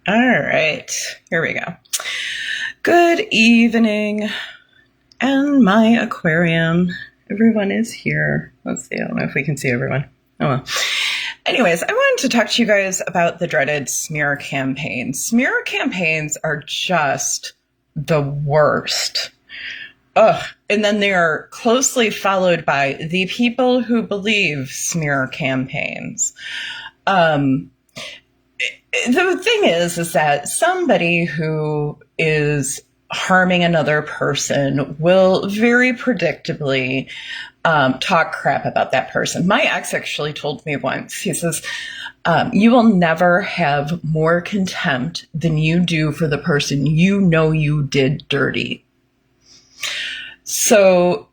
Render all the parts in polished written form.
All right, here we go. Good evening, and my aquarium. Everyone is here. Let's see, I don't know if we can see everyone. Oh well. Anyways, I wanted to talk to you guys about the dreaded smear campaigns. Smear campaigns are just the worst. Ugh. And then they are closely followed by the people who believe smear campaigns. Um, the thing is that somebody who is harming another person will very predictably talk crap about that person. My ex actually told me once, he says, you will never have more contempt than you do for the person you know you did dirty. So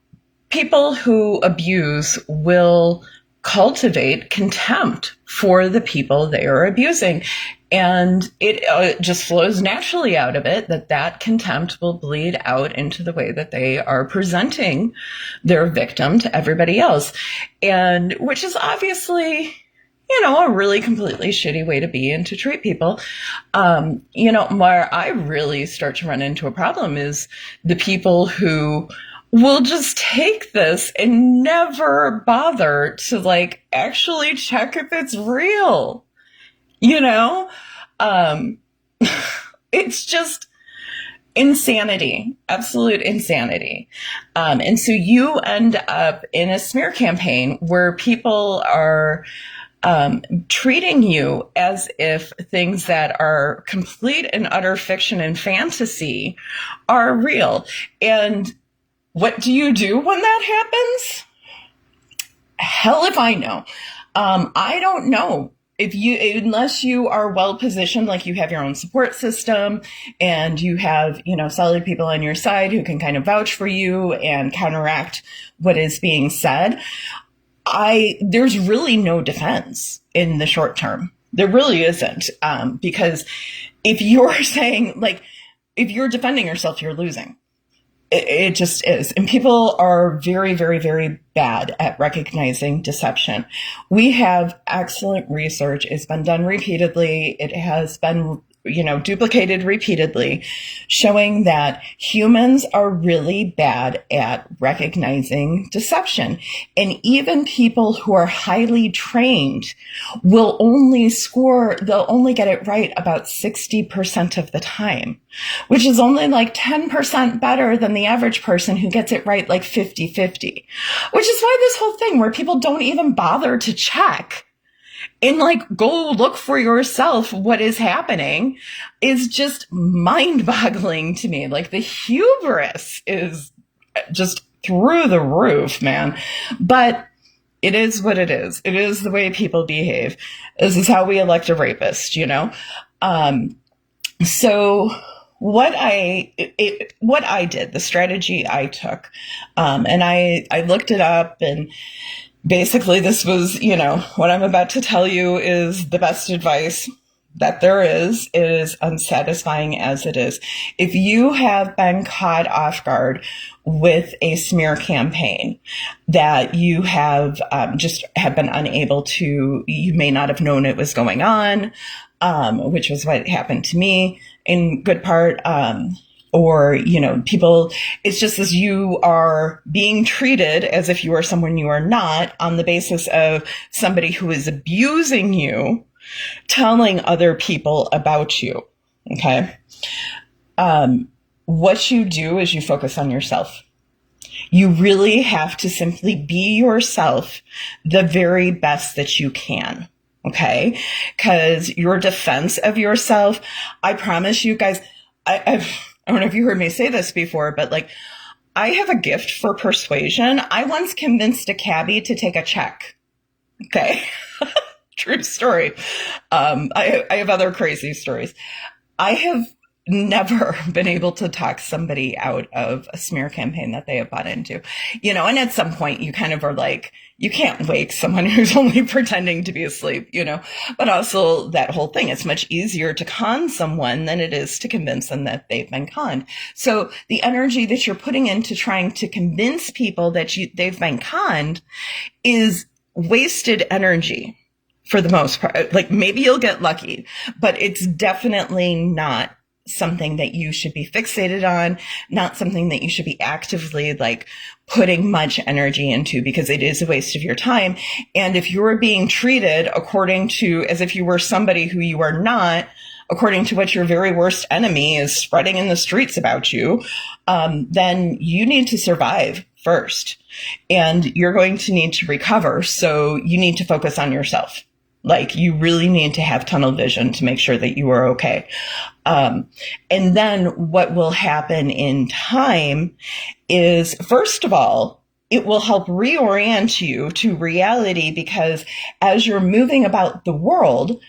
people who abuse will cultivate contempt for the people they are abusing. And it just flows naturally out of it that contempt will bleed out into the way that they are presenting their victim to everybody else. And which is obviously, a really completely shitty way to be and to treat people. Where I really start to run into a problem is the people who will just take this and never bother to actually check if it's real. You know, um, it's just insanity, absolute insanity. And so you end up in a smear campaign where people are treating you as if things that are complete and utter fiction and fantasy are real. And what do you do when that happens? Hell if I know. I don't know. Unless you are well positioned, like you have your own support system and you have, solid people on your side who can kind of vouch for you and counteract what is being said, there's really no defense in the short term. There really isn't. Because if you're saying, if you're defending yourself, you're losing. It just is. And people are very, very, very bad at recognizing deception. We have excellent research. It's been done repeatedly. It has been, duplicated repeatedly, showing that humans are really bad at recognizing deception. And even people who are highly trained they'll only get it right about 60% of the time, which is only 10% better than the average person who gets it right 50-50, which is why this whole thing where people don't even bother to check and go look for yourself what is happening is just mind-boggling to me. The hubris is just through the roof, man. But it is what it is. It is the way people behave. This is how we elect a rapist, So what I did, the strategy I took, and I looked it up, and basically this was, what I'm about to tell you is the best advice that there is. It is unsatisfying as it is. If you have been caught off guard with a smear campaign that you have just have been unable to, you may not have known it was going on, which was what happened to me in good part. Or, people, it's just as you are being treated as if you are someone you are not on the basis of somebody who is abusing you, telling other people about you. Okay. What you do is you focus on yourself. You really have to simply be yourself the very best that you can. Okay. Because your defense of yourself, I promise you guys, I don't know if you heard me say this before, but I have a gift for persuasion. I once convinced a cabbie to take a check. Okay. True story. I have other crazy stories. I have never been able to talk somebody out of a smear campaign that they have bought into, and at some point you kind of are you can't wake someone who's only pretending to be asleep, but also that whole thing, it's much easier to con someone than it is to convince them that they've been conned. So the energy that you're putting into trying to convince people that they've been conned is wasted energy. for the most part. Like maybe you'll get lucky, but it's definitely not something that you should be fixated on, not something that you should be actively like putting much energy into, because it is a waste of your time. And if you're being treated according to, as if you were somebody who you are not, according to what your very worst enemy is spreading in the streets about you, then you need to survive first. And you're going to need to recover. So you need to focus on yourself. Like you really need to have tunnel vision to make sure that you are okay. And then what will happen in time is, first of all, it will help reorient you to reality, because as you're moving about the world,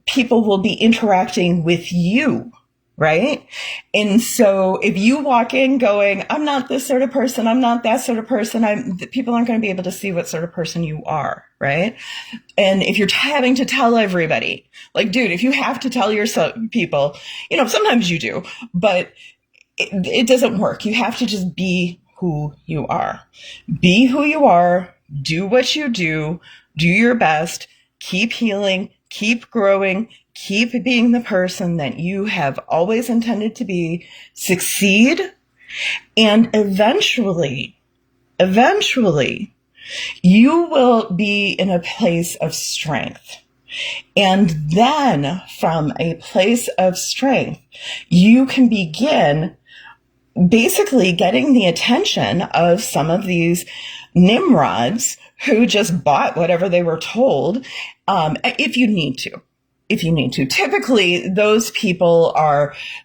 people will be interacting with you, right? And so if you walk in going, I'm not this sort of person, I'm not that sort of person, people aren't going to be able to see what sort of person you are, right? And if you're having to tell everybody, like, dude, if you have to tell yourself, people, sometimes you do, but it doesn't work. You have to just be who you are. Be who you are, do what you do your best, keep healing, keep growing, keep being the person that you have always intended to be, succeed, and eventually, you will be in a place of strength. And then from a place of strength, you can begin basically getting the attention of some of these Nimrods who just bought whatever they were told, if you need to. Typically, those people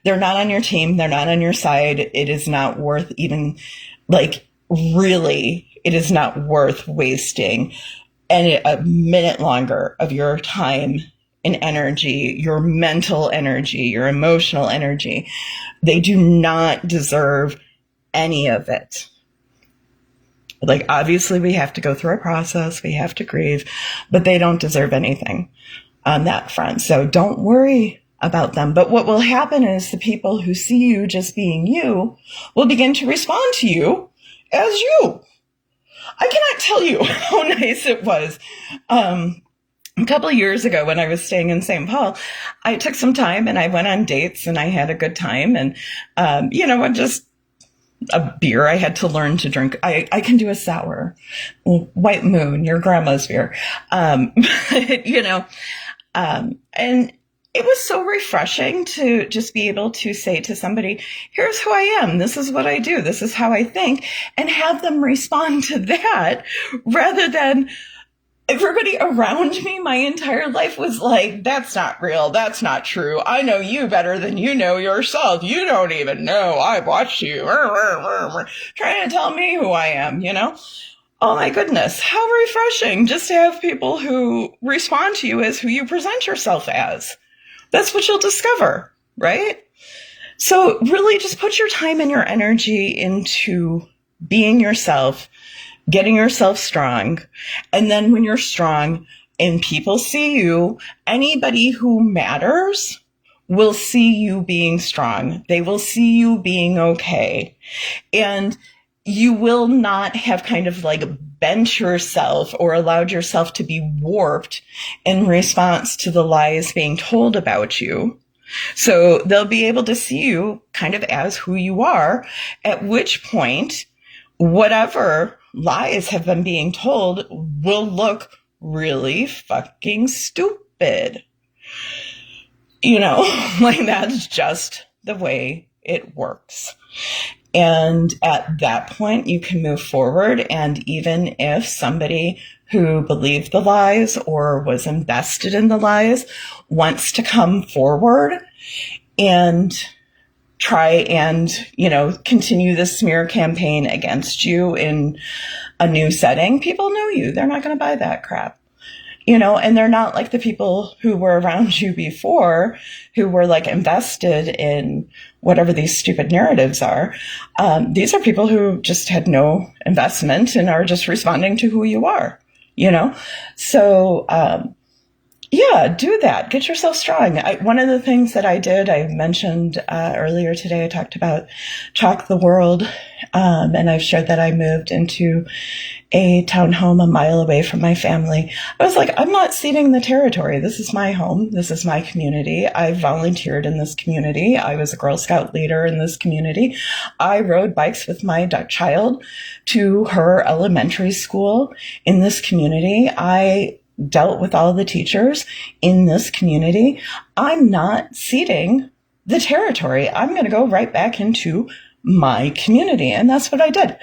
they're not on your team. They're not on your side. It is not worth even, really, it is not worth wasting a minute longer of your time and energy, your mental energy, your emotional energy. They do not deserve any of it. Like, obviously, we have to go through a process. We have to grieve, but they don't deserve anything on that front. So don't worry about them. But what will happen is the people who see you just being you will begin to respond to you as you. I cannot tell you how nice it was. A couple of years ago when I was staying in St. Paul, I took some time and I went on dates and I had a good time. And, just a beer I had to learn to drink. I can do a sour, White Moon, your grandma's beer. And it was so refreshing to just be able to say to somebody, here's who I am. This is what I do. This is how I think, and have them respond to that rather than everybody around me my entire life was like, that's not real. That's not true. I know you better than you know yourself. You don't even know. I've watched you trying to tell me who I am, Oh my goodness. How refreshing just to have people who respond to you as who you present yourself as. That's what you'll discover, right? So really just put your time and your energy into being yourself, getting yourself strong. And then when you're strong and people see you, anybody who matters will see you being strong. They will see you being okay. And you will not have kind of like bent yourself or allowed yourself to be warped in response to the lies being told about you. So they'll be able to see you kind of as who you are, at which point, whatever lies have been being told will look really fucking stupid. Like that's just the way it works. And at that point, you can move forward. And even if somebody who believed the lies or was invested in the lies wants to come forward and try and, continue the smear campaign against you in a new setting, people know you. They're not going to buy that crap. And they're not like the people who were around you before who were like invested in whatever these stupid narratives are. These are people who just had no investment and are just responding to who you are, So Yeah, do that. Get yourself strong. One of the things that I did, I mentioned earlier today, I talked about Chalk the World, and I've shared that I moved into a townhome a mile away from my family. I was like, I'm not ceding the territory. This is my home. This is my community. I volunteered in this community. I was a Girl Scout leader in this community. I rode bikes with my child to her elementary school in this community. I dealt with all the teachers in this community. I'm not ceding the territory. I'm going to go right back into my community. And that's what I did.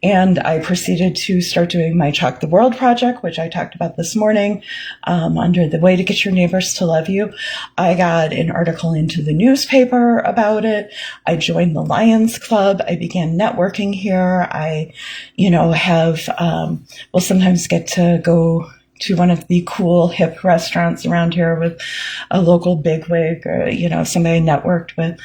And I proceeded to start doing my Chalk the World project, which I talked about this morning, under the Way to Get Your Neighbors to Love You. I got an article into the newspaper about it. I joined the Lions Club. I began networking here. I, have, will sometimes get to go to one of the cool hip restaurants around here with a local bigwig or, somebody I networked with.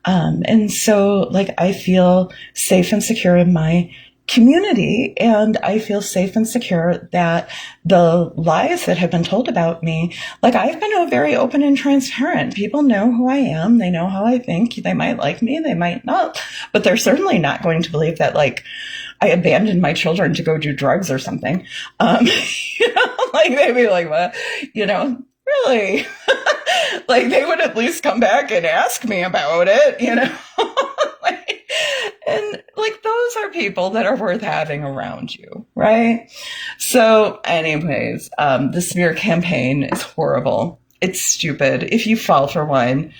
And so I feel safe and secure in my community, and I feel safe and secure that the lies that have been told about me, I've been very open and transparent. People know who I am. They know how I think. They might like me. They might not, but they're certainly not going to believe that I abandoned my children to go do drugs or something. They'd be like, what? Really? They would at least come back and ask me about it, and those are people that are worth having around you, right? So anyways, the smear campaign is horrible. It's stupid. If you fall for one,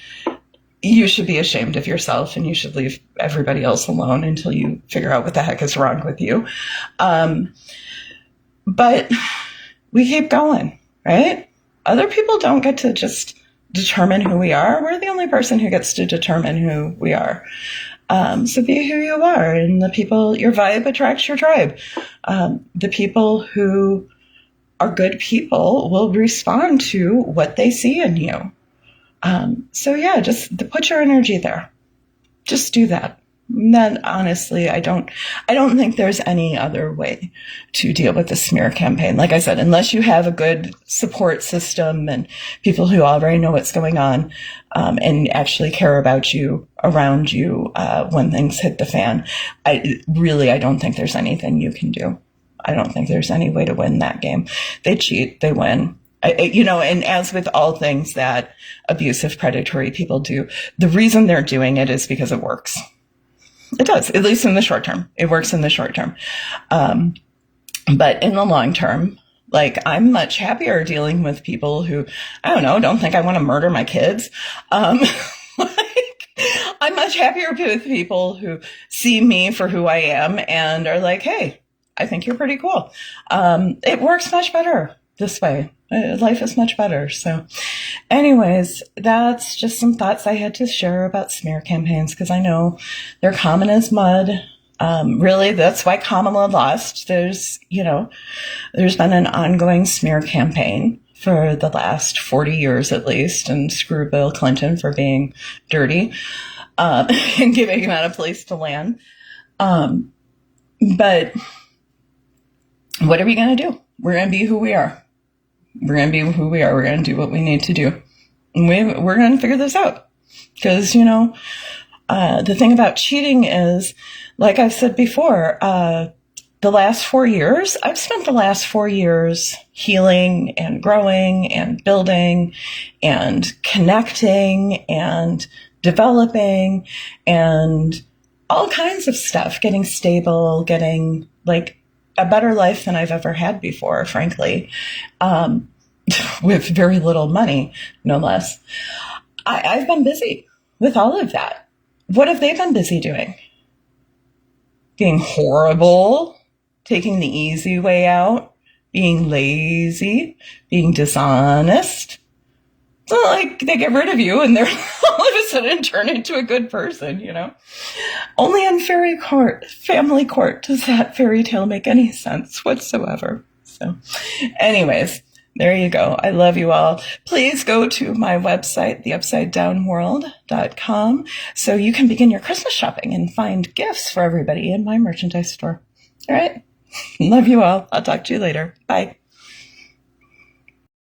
you should be ashamed of yourself, and you should leave everybody else alone until you figure out what the heck is wrong with you. But we keep going, right? Other people don't get to just determine who we are. We're the only person who gets to determine who we are. So be who you are, and your vibe attracts your tribe. The people who are good people will respond to what they see in you. So yeah, just put your energy there. Just do that. And then honestly, I don't think there's any other way to deal with the smear campaign. Like I said, unless you have a good support system and people who already know what's going on, and actually care about you, around you, when things hit the fan, I don't think there's anything you can do. I don't think there's any way to win that game. They cheat, they win. And as with all things that abusive, predatory people do, the reason they're doing it is because it works. It does, at least in the short term. It works in the short term. But in the long term, I'm much happier dealing with people who, don't think I want to murder my kids. I'm much happier with people who see me for who I am and are like, hey, I think you're pretty cool. It works much better this way. Life is much better. So anyways, that's just some thoughts I had to share about smear campaigns, because I know they're common as mud. Really, that's why Kamala lost. There's been an ongoing smear campaign for the last 40 years at least, and screw Bill Clinton for being dirty, and giving him out a place to land. But what are we going to do? We're going to be who we are. We're going to be who we are. We're going to do what we need to do. And we're going to figure this out. Because, the thing about cheating is, like I've said before, the last 4 years, I've spent the last 4 years healing and growing and building and connecting and developing and all kinds of stuff, getting stable, getting a better life than I've ever had before, frankly, with very little money, no less. I've been busy with all of that. What have they been busy doing? Being horrible, taking the easy way out, being lazy, being dishonest. It's not like they get rid of you and they're all of a sudden turn into a good person, Only in family court does that fairy tale make any sense whatsoever. So anyways, there you go. I love you all. Please go to my website, theupsidedownworld.com, so you can begin your Christmas shopping and find gifts for everybody in my merchandise store. All right. Love you all. I'll talk to you later. Bye.